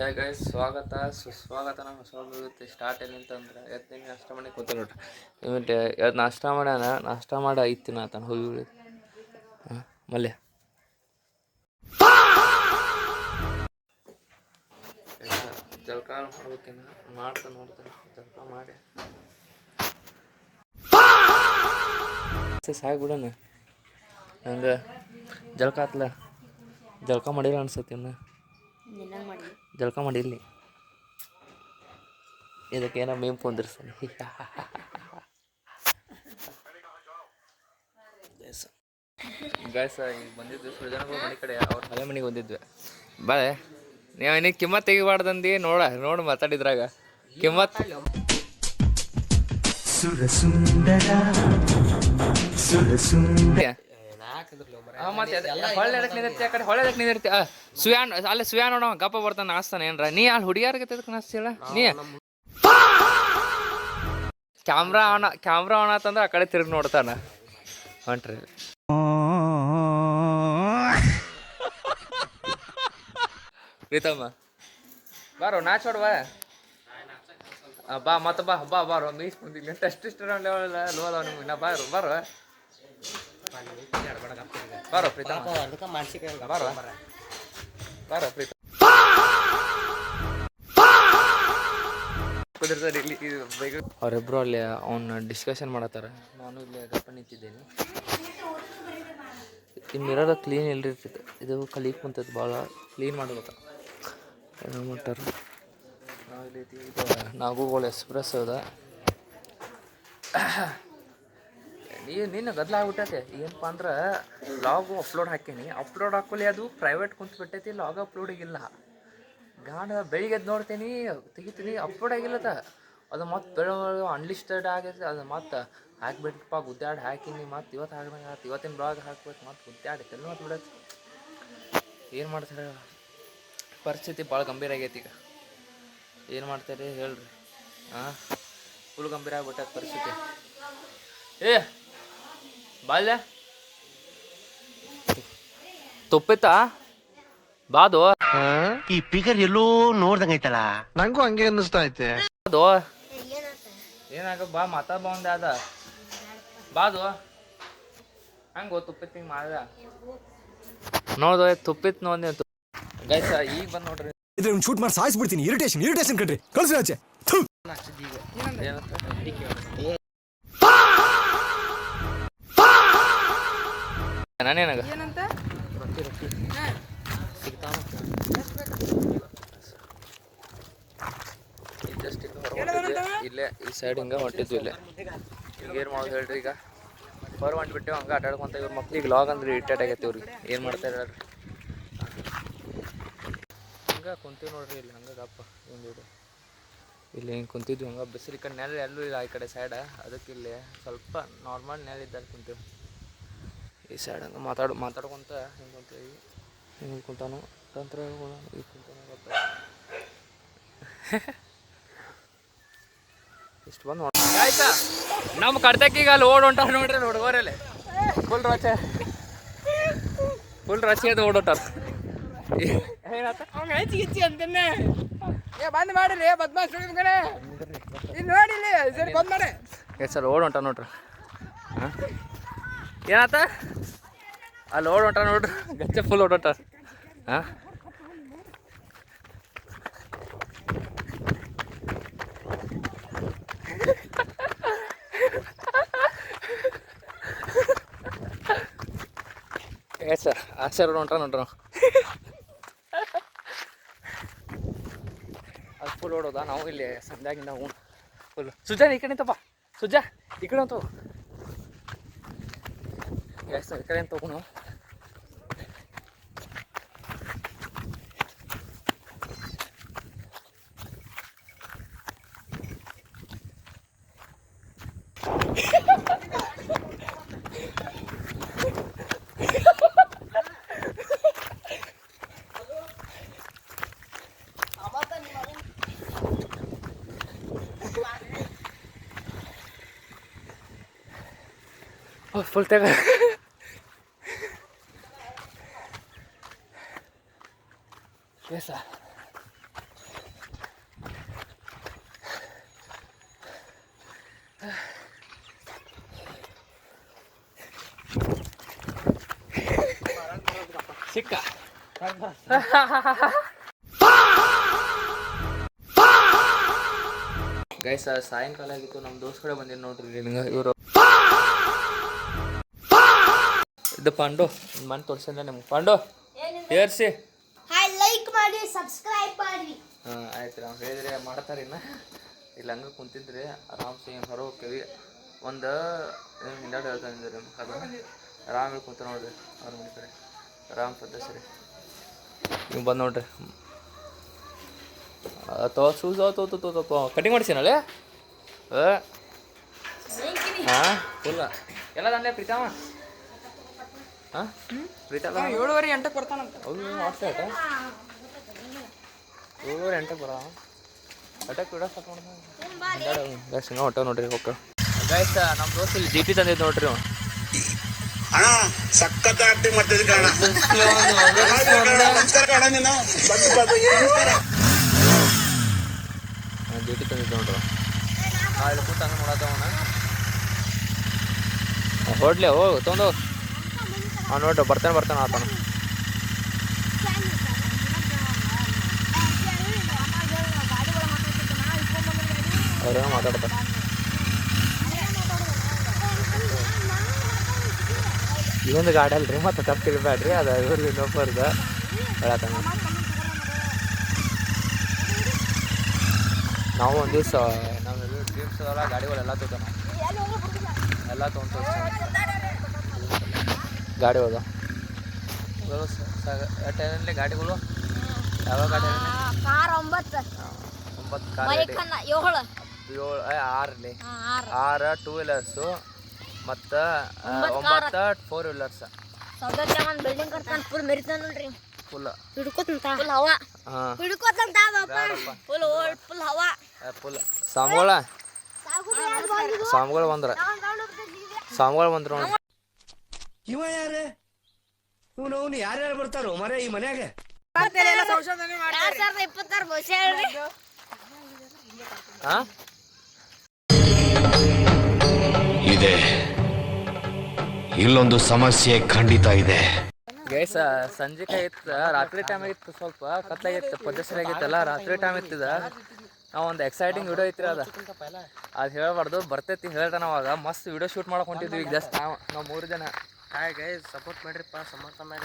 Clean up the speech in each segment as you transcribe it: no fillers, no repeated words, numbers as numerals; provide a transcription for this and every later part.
Hey guys, ಸ್ವಾಗತ ಸುಸ್ವಾಗತ. ನಮ್ಮ ಸ್ವಾಗತ ಸ್ಟಾರ್ಟ್ ಏನಂತಂದ್ರೆ ಎತ್ತಿನ ನಾಷ್ಟ ಮಾಡಿ ಕೂತಲ್ಲ ನೋಡ್ರಿ. ಇವತ್ತು ನಾಷ್ಟ ಮಾಡ್ಯಾನ. ನಾಷ್ಟ ಮಾಡಿ ಐತಿ ಆತನ ಹೋಗಿ ಮಲ್ಯ ಜಳಕ ಮಾಡ್ಬೇಕೇನ ನೋಡ್ತಾನೆ. ಜಳಕ ಮಾಡಿ ಸಾಗ್ಬಿಡೋಣ. ಹಂಗೆ ಜಳಕ ಆತ್ಲ. ಜಳಕ ಮಾಡಿಲ್ಲ ಅನ್ಸತ್ತೆ. ಇನ್ನು ಜಳಕ ಮಾಡಿಲ್ಲಿ. ಇದಕ್ಕೆ ಏನೋ ಮೇಮ್ ಕುಂದಿರ್ಸ್ತಾನೆ. ಗಾಯ್ಸ, ಈಗ ಬಂದಿದ್ವಿ ಸೃಜನಗಳ ಮನೆ ಕಡೆ. ಅವ್ರ ಹಳೆ ಮನೆಗೆ ಬಂದಿದ್ವಿ. ಬಾಳೆ ನೀವು ಇನ್ನೀಗ ಕಿಮ್ಮತ್ ತೆಗಿಬಾರ್ದಂದು ನೋಡು ಮಾತಾಡಿದ್ರಾಗ ಕಿಮ್ಮತ್. ಹೊಳ್ಳೆದಕ್ಕೆ ನಿಂದಿರ್ತಿ ಆ ಕಡೆ. ಹೊಳ್ಳೆದಕ್ಕೆ ನಿಂದಿರ್ತಿ ಸುಯಾನ್ ಅಲ್ಲೇ ಸುಯಾನ್ ನೋಡೋ ಗಪ್ಪ ಬರ್ತಾನೆ ನಾಸ್ತಾನೆ ಏನ್ರ. ನೀ ಅಲ್ಲಿ ಹುಡುಗಿಯಾರ್ಗತ್ತೆ ನಾಸ್ತಿಲ್ಲ ನೀ. ಕ್ಯಾಮ್ರಾ ಆನ್ ಆತಂದ್ರೆ ಆ ಕಡೆ ತಿರುಗಿ ನೋಡ್ತಾನ. ಹೊಂಟ್ರಿ ಪ್ರೀತಮ್ಮ ಬಾರೋ ನಾಚೋಡ್ವಾ. ಬಾ ಮತ್ತೆ ಬಾರೋ ಮೀಸ್ ಬಂದಿಲ್ಲ ಟೆಸ್ಟ್ ಲೋದ ನಿಮ್ಗೆ. ನಾ ಬಾರೋ ಪ್ರೀತಮ್ಮ ಬಾರೋ ಪ್ರೀತ. ಅವರಿಬ್ರು ಅಲ್ಲಿ ಅವನ್ನ ಡಿಸ್ಕಷನ್ ಮಾಡತ್ತಾರ. ನಾನು ಇಲ್ಲಿ ಗಪ್ಪ ನಿಂತಿದ್ದೇನೆ. ಈ ಮಿರರ್ ಕ್ಲೀನ್ ಇಲ್ರಿರ್ತೈತೆ. ಇದು ಕಲೀಕ್ ಕುಂತೈತೆ. ಭಾಳ ಕ್ಲೀನ್ ಮಾಡ್ಬೇಕು. ಏನು ಮಾಡ್ತಾರೆ ನಾವಿಲ್ಲಿ ಈಗ ನಾಗೂಗೋಳ ಎಕ್ಸ್ಪ್ರೆಸ್ ಅದ. ನಿನ್ನ ಗದ್ದಲ ಆಗ್ಬಿಟ್ಟೈತೆ. ಏನಪ್ಪ ಅಂದ್ರೆ ಲಾಗು ಅಪ್ಲೋಡ್ ಹಾಕೀನಿ. ಹಾಕೋಲಿ ಅದು ಪ್ರೈವೇಟ್ ಕುಂತ್ಬಿಟ್ಟೈತಿ. ಲಾಗ್ ಅಪ್ಲೋಡಿಗಿಲ್ಲ. ಬೆಳಿಗ್ಗೆ ಎದ್ದು ನೋಡ್ತೀನಿ, ತೆಗಿತೀನಿ, ಅಪ್ಲೋಡ್ ಆಗಿಲ್ಲದ. ಅದು ಮತ್ತೆ ಬೆಳಗ್ಗೆ ಅನ್ಲಿಸ್ಟೆಡ್ ಆಗೈತೆ. ಅದು ಮತ್ತೆ ಹಾಕ್ಬಿಟ್ಟಪ್ಪ ಗುದ್ದಾಡಿ ಹಾಕಿನಿ. ಮತ್ತು ಇವತ್ತು ಹಾಕ್ದಂಗೆ ಆಯ್ತು. ಇವತ್ತಿನ ಬ್ಲಾಗ್ ಹಾಕ್ಬೇಕು. ಮತ್ತು ಗುದ್ದಾಡಿ ತೆಲ್ಲ ಮತ್ತು ಬಿಡತ್ತೆ. ಏನು ಮಾಡ್ತಾರೆ? ಪರಿಸ್ಥಿತಿ ಭಾಳ ಗಂಭೀರ ಆಗೈತಿ ಈಗ. ಏನು ಮಾಡ್ತಾರೆ ಹೇಳ್ರಿ? ಫುಲ್ ಗಂಭೀರ ಆಗ್ಬಿಟ್ಟೈತೆ ಪರಿಸ್ಥಿತಿ. ಬಾಲ್ಯ ತುಪ್ಪಿತ್ತ ಬಾದು. ಈ ಪಿಗರ್ ಎಲ್ಲೋ ನೋಡ್ದಂಗೈತಲ್ಲ. ನಂಗೂ ಹಂಗೆ ಅನ್ನಿಸ್ತಾ ಐತೆ. ಅದು ಏನಾಗ ಬಾ ಮಾತಾ ಬಂದ ಅದ ಬಾದು. ಹಂಗ ತುಪ್ಪಿತ್ ಹಿಂಗೆ ಮಾಡ್ದ ನೋಡ್ದು. ತುಪ್ಪಿತ್ ನೋಡಿ ಗೈಸ ಈಗ ಬಂದು ನೋಡ್ರಿ. ಇದ್ರೆ ಒಂದು ಶೂಟ್ ಮಾಡಿ ಸಾಯಿಸ್ಬಿಡ್ತೀನಿ. ಇರಿಟೇಷನ್ ಕಣ್ರಿ. ಕಳ್ಸಿ ಆಚೆ. ನಾನೇನಾಗ ಜಸ್ಟ್ ಇಲ್ಲೇ ಈ ಸೈಡ್ ಹಿಂಗೆ ಹೊಂಟಿದ್ವಿ. ಇಲ್ಲೇ ಈಗ ಏನು ಮಾಡೋದು ಹೇಳ್ರಿ? ಈಗ ಹೊಂಟ್ಬಿಟ್ಟೆವು ಹಂಗೆ ಆಟಾಡ್ಕೊಂತ. ಇವ್ರ ಮಕ್ಳಿಗೆ ಲಾಗ್ ಅಂದ್ರೆ ಇರಿಟೇಟ್ ಆಗೈತಿ. ಇವ್ರಿಗೆ ಏನು ಮಾಡ್ತಾರೆ ಹೇಳ್ರಿ? ಹಂಗೆ ಕುಂತೀವಿ ನೋಡ್ರಿ. ಇಲ್ಲಿ ಹಂಗೆ ಗಪ್ಪ ಒಂದು ಇಲ್ಲಿ ಹಿಂಗೆ ಕುಂತಿದ್ವಿ. ಹಂಗೆ ಬಿಸಿಲು. ಈ ಕಡೆ ನೆಲ ಎಲ್ಲೂ ಇಲ್ಲ. ಈ ಕಡೆ ಸೈಡ ಅದಕ್ಕೆ ಇಲ್ಲಿ ಸ್ವಲ್ಪ ನಾರ್ಮಲ್ ನೆಲ ಇದ್ದಲ್ಲಿ ಕುಂತೀವಿ. ಈ ಸೈಡ್ ಹಂಗೆ ಮಾತಾಡ್ಕೊಂತ ಹಿಂಗೆ ಕುಂತೀವಿ. ಹಿಂಗೆ ಕುಂತಾನು ತಂತ್ರಗಳು ಈಗ ಕುಂತಾನು ಗಪ್ಪ. ಇಷ್ಟು ಬಂದು ನೋಡಿ ಆಯ್ತಾ. ನಮ್ಮ ಕಡ್ತಕ್ಕೀಗ ಅಲ್ಲಿ ಹೊಂಟಾರ ನೋಡ್ರಿ. ಹುಡುಗರಲ್ಲಿ ಫುಲ್ ರಚೆ ಅದು ಹೊಂಟಾರ. ಬಂದ್ ಮಾಡಿರಿ ಬದ್ಮಾಸ್ ಇಲ್ಲಿ ನೋಡಿಲಿ ಸರಿ ಬಂದ್ ಮಾಡಿ. ಸರ್ ಹೊಂಟ ನೋಡ್ರಿ. ಏನಾತ ಅಲ್ಲಿ ಹೊಂಟ ನೋಡ್ರಿ. ಗಚ್ಚೆ ಫುಲ್ ಹೊಂಟಾರ. ಸರ್ ಸರ್ ಹೊಂಟ ನೋಡ್ರಿ. ಅದು ಫುಲ್ ಓಡೋದ. ನಾವು ಇಲ್ಲಿ ಸಂಧ್ಯಾಗಿಂದ ಫುಲ್. ಸುಜಾ ಈ ಕಡೆ ನಿಂತಪ್ಪ. ಸುಜಾ ಈ ಕಡೆ ಅಂತ ಈ ಕಡೆ ಅಂತ ಹೋಗು. ಫುಲ್ ತೆಗ ಸಿಕ್ಕ ಗೈಸ್ ಸಾಯಂಕಾಲ ಆಗಿತ್ತು. ನಮ್ಮ ದೋಸ್ತ್ ಕಡೆ ಬಂದಿದ್ದು ನೋಡ್ರಿ ನಿನಗೆ ಇವರು ಇದು ಪಾಂಡು ಮನೆ ತೋರಿಸಿದ್ರೆ ನಿಮ್ಗೆ ಪಾಂಡು ಏರ್ಸಿ ಲೈಕ್ ಮಾಡಿ ಸಬ್ಸ್ಕ್ರೈಬ್ ಮಾಡಿ. ಹಾಂ ಆಯ್ತು ನಾವು ಹೇಳಿದ್ರೆ ಮಾಡ್ತಾರೆ ಇನ್ನು ಇಲ್ಲಿ ಹಂಗೆ ಕುಂತಿದ್ರೆ ಆರಾಮ್ಸೆ ಹೊರ ಹೋಗ್ತೀವಿ. ಒಂದು ಹಿಂದಾಡು ಹೇಳ್ತಾನೆ ರೀ ಅದು ಆರಾಮ್ ಹೇಳಿ ಕುಂತ ನೋಡ್ರಿ ಅವ್ರ ಮನೆ ಕಡೆ ಆರಾಮ್ ಸದ್ದ ಸರಿ ನೀವು ಬಂದು ನೋಡ್ರಿ ಶೂಸ್ ಕಟಿಂಗ್ ಮಾಡಿಸಿನಲ್ಲೇ ಹಾಂ ಫುಲ್ಲ ಎಲ್ಲ ದಂಡೆ ಪ್ರೀತಾಮ ಹಾಂ ಪ್ರೀತಾ 7:08 ಬರ್ತಾನಂತ. ಹೌದು ವಾಟ್ಸಪ್ 7:08 ಬರ ಅಟಕ್ ವಿಡ ಸ್ಟಾರ್ಟ್ ಮಾಡ್ದ ಗೈಸ್ ಹಿಂಗೆ ಹೊಟ್ಟ ನೋಡ್ರಿ ಓಕೆ ಗೈಸ್ ನಮ್ಮ ದೋಸ್ತ್ ಇಲ್ಲಿ GT ತಂದಿದ್ದು ನೋಡ್ರಿ ಅಣ್ಣ ಸಖತ್ ಆಕ್ಟಿಂಗ್ ಮಾಡ್ತಿದ್ದೆ ಕಣ. GT ತಂದಿದ್ದು ನೋಡ್ರಿ ಇಲ್ಲಿ ಕೂತು ಹಂಗೆ ಮಾಡತ್ತವನ ಹೊಡ್ಲೆ ಹೋಗು ತೊಗೊಂಡು ನೋಡ್ರಿ ಬರ್ತಾನೆ ಆತನ ಅವ್ರ ಮಾತಾಡ್ತಾರೆ. ಇದೊಂದು ಗಾಡಿ ಅಲ್ರಿ ಮತ್ತೆ ತಪ್ಪಿರ್ಬೇಡ್ರಿ ಅದು ಇವ್ರದ್ದು ಇನ್ನೊಬ್ಬರ್ದು ಹೇಳತ್ತಂಗ. ನಾವು ಒಂದು ದಿವಸ ನಾವೆಲ್ಲ ಡ್ರೀಮ್ಸ್ ಎಲ್ಲ ಗಾಡಿಗಳೆಲ್ಲ ತೊಗೊತ ಎಲ್ಲ ತೊಗೊಂಡು ಗಾಡಿ ಹೋದ ಟೈಮಲ್ಲಿ ಗಾಡಿಗಳು ಯಾವ ಗಾಡಿ ಕಾರ್ 9 ಕಾರ್ ಬೈಕನ್ನ 7 6 6 ಟೂ ವೀಲರ್ಸು ಮತ್ತು 9 4 ವೀಲರ್ಸ್. ಸೌದಕ್ಕೆ ಒಂದು ಬಿಲ್ಡಿಂಗ್ ಕಟ್ತಾನ ಫುಲ್ ಮೆರಿತಾನ ನೋಡ್ರಿ ಫುಲ್ ಹಿಡ್ಕೋತಂತ ಫುಲ್ ಹವಾ ಹಾಂ ಹಿಡ್ಕೋತಂತ ಫುಲ್ ಹವಾ ಫುಲ್ ಸ್ವಾಮಿಗಳು ಬಂದ್ರು ಇವ ಯಾರೇ ಇವನು ಯಾರ್ಯಾರು ಬರ್ತಾರೋ ಮರೆ ಈ ಮನ್ಯಾಗ? 2026 ವರ್ಷ ಹೇಳ್ರಿ. ಹಾಂ ಇದೆ ಇಲ್ಲೊಂದು ಸಮಸ್ಯೆ ಖಂಡಿತ ಇದೆ. ಗೈಸ್ ಸಂಜೆ ಇತ್ತು ರಾತ್ರಿ ಟೈಮ್ ಆಗಿತ್ತು ಸ್ವಲ್ಪ ಕತ್ಲಾಗಿತ್ತು ಪದ್ಧತಿ ಆಗಿತ್ತಲ್ಲ ರಾತ್ರಿ ಟೈಮ್ ಇತ್ತಿದ ನಾವು ಒಂದು ಎಕ್ಸೈಟಿಂಗ್ ವಿಡಿಯೋ ಐತ್ರಿ ಅದು ಹೇಳ್ಬಾರ್ದು ಬರ್ತೈತಿ ಹೇಳ್ತಾನೆ ಅವಾಗ ಮಸ್ತ್ ವಿಡಿಯೋ ಶೂಟ್ ಮಾಡಕ್ಕೆ ಹೊಂಟಿದ್ವಿ ಈಗ ಜಸ್ಟ್ ನಾವು 3 ಜನ ಹಾಯ್ ಗೈಸ್ ಸಪೋರ್ಟ್ ಮಾಡಿರಿಪ್ಪ ಸಮರ್ಥ ಮಾಡಿ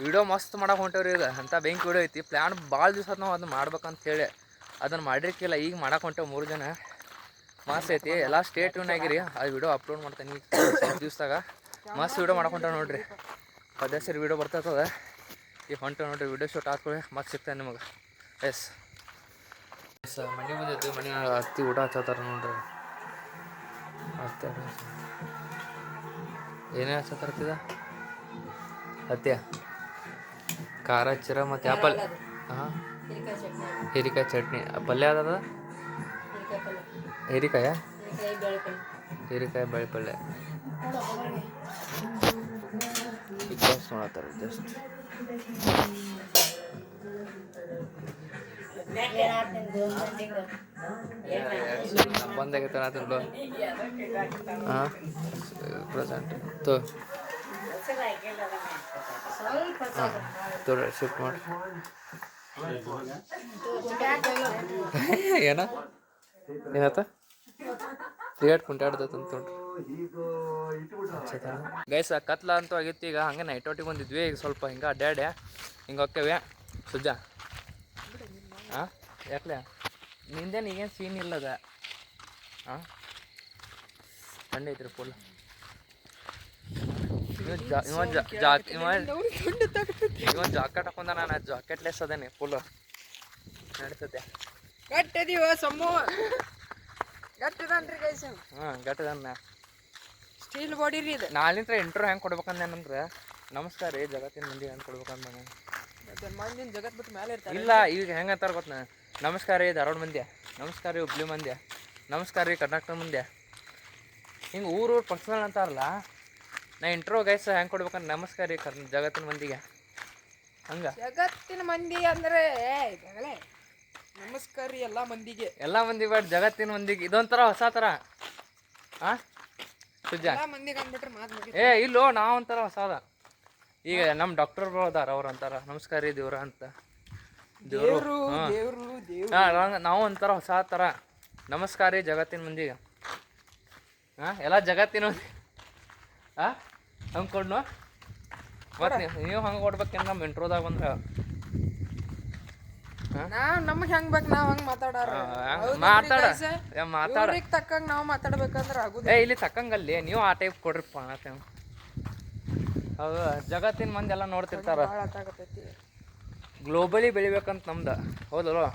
ವಿಡಿಯೋ ಮಸ್ತ್ ಮಾಡಕ್ಕೆ ಹೊಂಟೇವ್ರಿ ಈಗ ಅಂಥ ಬೆಂಕಿ ವಿಡಿಯೋ ಐತಿ ಪ್ಲ್ಯಾನ್ ಭಾಳ ದಿವಸ ನಾವು ಅದನ್ನ ಮಾಡ್ಬೇಕಂತ ಹೇಳಿ ಅದನ್ನು ಮಾಡಿರ್ಕಿಲ್ಲ ಈಗ ಮಾಡಕ್ಕೆ ಹೊಂಟೇವು 3 ಜನ ಮಸ್ತ್ ಐತಿ ಎಲ್ಲ ಸ್ಟೇ ಟ್ಯೂನ್ ಆಗಿರಿ ಆ ವಿಡಿಯೋ ಅಪ್ಲೋಡ್ ಮಾಡ್ತೇನೆ ಈಗ ಸ್ವಲ್ಪ ದಿವ್ಸದಾಗ ಮಸ್ತ್ ವಿಡಿಯೋ ಮಾಡಕ್ಕೆ ಹೊಂಟೇವೆ ನೋಡ್ರಿ ಪದ್ಧತಿ ವಿಡಿಯೋ ಬರ್ತೈತದ ಈಗ ಹೊಂಟೇವೆ ನೋಡ್ರಿ ವಿಡಿಯೋ ಶೂಟ್ ಹಾಕೊಳ್ಳಿ ಮತ್ತೆ ಸಿಗ್ತೇನೆ ನಿಮಗೆ ಎಸ್ ಮನೆ ಬಂದೈತಿ ಮನೆ ಅತ್ತಿ ಊಟ ಹಚ್ಚತ್ತಾರ ನೋಡ್ರಿ ಅತ್ತೆ ಏನೇ ಹಚ್ಚತ್ತಾರತ್ತಿದ ಅತ್ಯ ಖಾರ ಚಿರ ಮತ್ತು ಆ್ಯಪಲ್ ಹಾಂ ಹೀರಿಕಾಯಿ ಚಟ್ನಿ ಪಲ್ಯ ಅದ ಹೀರಿಕಾಯ ಹೀರಿಕಾಯಿ ಬೆಳೆ ಪಲ್ಯ ನೋಡತ್ತಾರೆ ಜಸ್ಟ್ ಬಂದಾಗೈತೆ ರಾತ್ರಿ ಹಾಂ ಪ್ರೆಸೆಂಟ್ ತೋರಿ ಶಿಫ್ಟ್ ಮಾಡಿ ಏನ ಏನತ್ತ ಕ್ರಿಯೇಟ್ ಕುಂಟಾಡ್ತೈತೆ ಅಂತ ನೋಡ್ರಿ ಗೈಸ್ ಕತ್ಲ ಅಂತೂ ಆಗಿತ್ತು ಈಗ ಹಂಗೆ ನೈಟೋಟಿಗೆ ಬಂದಿದ್ವಿ ಈಗ ಸ್ವಲ್ಪ ಹಿಂಗೆ ಅಡ್ಡಾಡ್ಯ ಹಿಂಗೆ ಹೋಕ್ಕೇವೆ ಸುಜ್ಜ ಹಾಂ ಯಾಕಲೆ ನಿಂದೇನು ಈಗೇನು ಸೀನ್ ಇಲ್ಲದ ಹಾಂ ಥಂಡಿ ಐತ್ರಿ ಫುಲ್ ಇವನ್ ಜಾಕೆಟ್ ಹಾಕೊಂಡ ನಾನು ಜಾಕೆಟ್ ಲೆಸ್ ಅದೇನೆ ಫುಲ್ ನಡೀತದೆ ಗಟ್ಟಿದೀವ ಸಮ್ಮು ಗಟ್ಟಿದನ್ರಿ ಗೈಸ್ ಹಾಂ ಗಟ್ಟದನ್ನ ಸ್ಟೀಲ್ ಬಾಡಿ ರೀ ಇದು ನಾಳಿಂತ್ರ ಇಂಟ್ರೋ ಹೆಂಗೆ ಕೊಡ್ಬೇಕಂದೇನಂದ್ರೆ ನಮಸ್ಕಾರ ರೀ ಜಗತ್ತಿನ ಮಂದಿ ಹೆಂಗೆ ಕೊಡ್ಬೇಕಂದ ನಾನು ಮಂದಿನ ಜಗತ್ ಬಿಟ್ಟು ಮೇಲೆ ಇರ್ತಾರೆ ಇಲ್ಲ ಈಗ ಹೆಂಗೆ ಅಂತಾರ ಗೊತ್ತ ನಮಸ್ಕಾರ ರೀ ಧಾರವಾಡ ಮಂದ್ಯ ನಮಸ್ಕಾರ ರೀ ಹುಬ್ಳಿ ಮಂದ್ಯ ನಮಸ್ಕಾರ ರೀ ಕರ್ನಾಟಕ ಮಂದ್ಯ ಹಿಂಗೆ ಊರು ಪರ್ಸನಲ್ ಅಂತಾರಲ್ಲ ನಾ ಇಂಟ್ರೋ ಗೈಸ್ ಹೆಂಗೆ ಕೊಡ್ಬೇಕಂದ್ರೆ ನಮಸ್ಕಾರ ರೀ ಜಗತ್ತಿನ ಮಂದಿಗೆ ಹಂಗೆ ಜಗತ್ತಿನ ಮಂದಿ ಅಂದ್ರೆ ನಮಸ್ಕಾರ ರೀ ಎಲ್ಲ ಮಂದಿಗೆ ಎಲ್ಲ ಮಂದಿ ಬೇಡ ಜಗತ್ತಿನ ಮಂದಿಗೆ ಇದೊಂಥರ ಹೊಸ ಥರ ಹಾಂ ಸುಜ್ಜ ಎಲ್ಲ ಮಂದಿಗೆ ಅಂದ್ಬಿಟ್ರೆ ಮಾತು ಮುಗಿ ಏ ಇಲ್ಲೋ ನಾವೊಂಥರ ಹೊಸ ಅದ ಈಗ ನಮ್ಮ ಡಾಕ್ಟರ್ಗಳು ಅದಾರ ಅವ್ರು ಅಂತಾರ ನಮಸ್ಕಾರ ರೀ ದೇವ್ರ ಅಂತ. ದೇವ್ರು ಹಾಂ ದೇವ್ರು ದೇವ್ರು ಹಾಂ ನಾವು ಒಂಥರ ಹೊಸ ಥರ ನಮಸ್ಕಾರ ರೀ ಜಗತ್ತಿನ ಮಂದಿಗೆ. ಹಾಂ ಎಲ್ಲ ಜಗತ್ತಿನ ಮಂದಿ ಹಾಂ ಹಂಗೆ ಕೊಡ್ನು ಮತ್ತು ನೀವು ಹಂಗೆ ಕೊಡ್ಬೇಕೇನು ನಮ್ಮ ಇಂಟ್ರೋದಾಗ ಬಂದ್ರೆ ನಮ್ಗೆ ಹೆಂಗ್ ಬೇಕು ನಾವ್ ಹಂಗ್ ಮಾತಾಡಾರ ಮಾತಾಡ ತಕ್ಕಂಗ್ ನಾವ್ ಮಾತಾಡ್ಬೇಕಂದ್ರ ಆಗುದ. ಇಲ್ಲಿ ತಕ್ಕಂಗಲ್ಲಿ ನೀವು ಆ ಟೈಪ್ ಕೊಡ್ರಿಪ್ಪ ಹೌದು ಜಗತ್ತಿನ ಮಂದಿ ಎಲ್ಲ ನೋಡ್ತಿರ್ತಾರ. ಗ್ಲೋಬಲಿ ಬೆಳಿಬೇಕಂತ ನಮ್ದು ಹೌದಲ್ವ?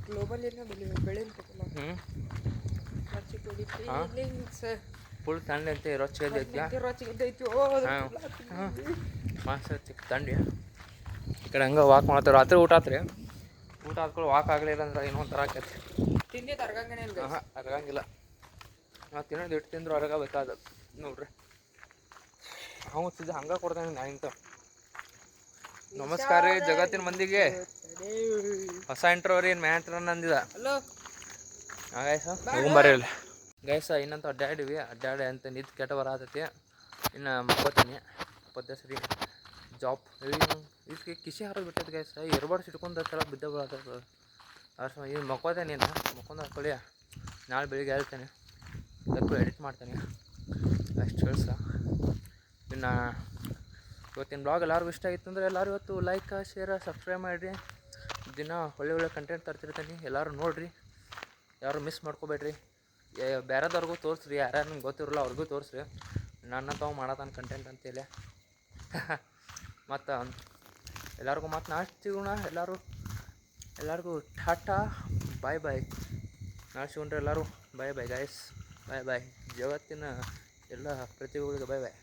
ಗ್ಲೋಬಲ್ ಏನೋ ಬೆಳಿಬೇಕಲ್ಲ. ಫುಲ್ ತಂಡಿ ಅಂತ ರೊಚ್ಚಿದ್ದೈತಿ. ಮಾಸ ಚಿಕ್ಕ ತಂಡಿ ಈ ಕಡೆ ಹಂಗೆ ವಾಕ್ ಮಾಡ್ತಾರೆ. ರಾತ್ರಿ ಊಟ ಆತ್ರಿ. ಊಟ ಆದ್ಕೊಳ್ಳಿ ವಾಕ್ ಆಗಲಿಲ್ಲ ಅಂದ್ರೆ ಏನೋ ಒಂಥರ ಆಕೈತಿ. ತಿಂದಿ ಹಾಂ ಅರಗಂಗಿಲ್ಲ. ನಾವು ತಿನ್ನೋದು ಇಟ್ಟು ತಿಂದ್ರು ಅರಗಬೇಕಾದ ನೋಡ್ರಿ. ನಾವು ತಿಂದು ಹಂಗೆ ಕೊಡ್ತೇನೆ ನಾ ಇಂಥ. ನಮಸ್ಕಾರ ರೀ ಜಗತ್ತಿನ ಮಂದಿಗೆ. ಹೊಸ ಇಂಟ್ರವ್ರಿ ಏನು ಮ್ಯಾಂಟ್ರ ಅಂದಿದ. ಹಲೋ ಗೈಸ ಹೋಗ್ಬರಿಲ್ಲ ಗೈಸ. ಇನ್ನಂತ ಅಡ್ಡಾಡಿವಿ ಅಂತ ನಿಂತು ಕೆಟ್ಟ ಬರತೈತಿ. ಇನ್ನು ಮಕ್ಕೋತೀನಿ ಪದ್ಯ ಸರಿ ಜಾಬ್ ಇದಕ್ಕೆ ಕಿಸಿ ಹಾರೋದು ಬಿಟ್ಟೈತೆ ಗೈಸ. ಎರ್ಬಾಡ್ಸ್ ಇಟ್ಕೊಂಡು ಥರ ಬಿದ್ದ ಬರತ್ತದ. ಅಷ್ಟು ಈಗ ಮಕ್ಕೋದೆ ನೀನು ಮಕ್ಕೊಂದು ಹಾಕೊಳ್ಳಿ. ನಾಳೆ ಬೆಳಿಗ್ಗೆ ಹೇಳ್ತೇನೆ ಅದಕ್ಕೂ ಎಡಿಟ್ ಮಾಡ್ತೇನೆ. ಅಷ್ಟು ಕೆಲಸ. ಇನ್ನು ಇವತ್ತಿನ ಬ್ಲಾಗ್ ಎಲ್ಲರಿಗೂ ಇಷ್ಟ ಆಗಿತ್ತು ಅಂದರೆ ಎಲ್ಲರೂ ಇವತ್ತು ಲೈಕ್ ಶೇರ್ ಸಬ್ಸ್ಕ್ರೈಬ್ ಮಾಡಿರಿ. ದಿನ ಒಳ್ಳೆ ಕಂಟೆಂಟ್ ತರ್ತಿರ್ತೀನಿ. ಎಲ್ಲರೂ ನೋಡಿರಿ, ಯಾರು ಮಿಸ್ ಮಾಡ್ಕೋಬೇಡ್ರಿ. ಬೇರೆದವ್ರಿಗೂ ತೋರಿಸ್ರಿ, ಯಾರ್ಯಾರು ನಿಮ್ಗೆ ಗೊತ್ತಿರಲ್ಲ ಅವ್ರಿಗೂ ತೋರಿಸ್ರಿ. ನನ್ನ ತಾವು ಮಾಡತಾನ ಕಂಟೆಂಟ್ ಅಂತೇಳಿ. ಮತ್ತು ಎಲ್ಲರಿಗೂ ಮತ್ತು ನಾಳೆ ಸಿಗೋಣ. ಎಲ್ಲರಿಗೂ ಟಾಟಾ ಬಾಯ್ ಬಾಯ್. ನಾಳೆ ಸಿಗೋಣ್ರಿ ಎಲ್ಲರೂ. ಬಾಯ್ ಬಾಯ್ ಗಾಯ್ಸ್. ಬಾಯ್ ಬಾಯ್. ಜಗತ್ತಿನ ಎಲ್ಲ ಪ್ರತಿಭೆಗಳಿಗೆ ಬಾಯ್ ಬಾಯ್.